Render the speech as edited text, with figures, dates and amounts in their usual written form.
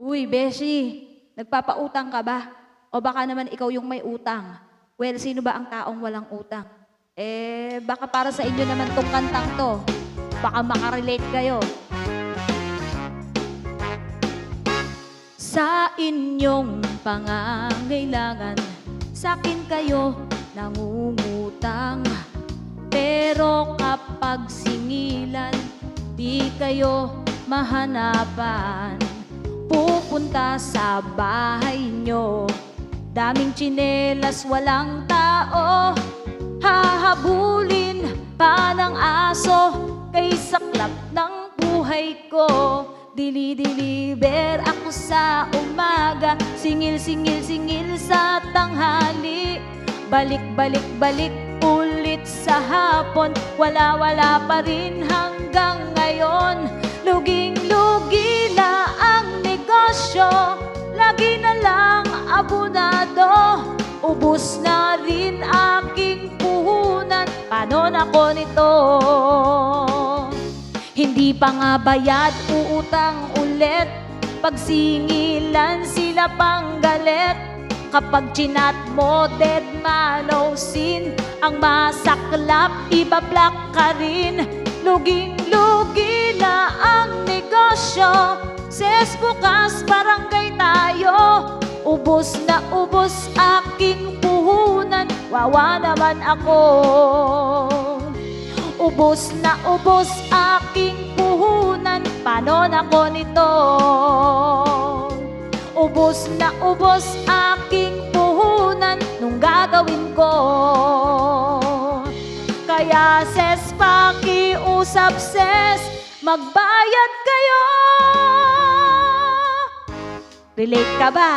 Uy, Beshi, nagpapautang ka ba? O baka naman ikaw yung may utang? Well, sino ba ang taong walang utang? Baka para sa inyo naman tong kantang to. Baka makarelate kayo. Sa inyong pangangailangan, sa akin kayo nangungutang. Pero kapag singilan, di kayo mahanapan. Pupunta sa bahay nyo, daming tsinelas, walang tao. Hahabulin pa ng aso kay saklap ng buhay ko. Dili-deliver ako sa umaga, singil-singil-singil sa tanghali. Balik-balik-balik ulit sa hapon, wala-wala pa rin hanggang ngayon. Luging-lugi na ang negosyo, lagi na lang abunado. Ubus na rin aking puhunan, paano na ko nito? Hindi pa nga bayad, uutang ulit. Pagsingilan sila pang galit. Kapag chinat mo, dead malosin. Ang masaklap, iba-block ka rin. Luging-lugi na ang negosyo. Ses bukas, barangay tayo. Ubos na ubos aking puhunan, wawa naman ako. Ubos na ubos aking puhunan, paano na ko nito? Ubos na ubos aking puhunan, nung gagawin ko? Kaya ses, pakiusap ses, magbayad kayo. Relate ka ba?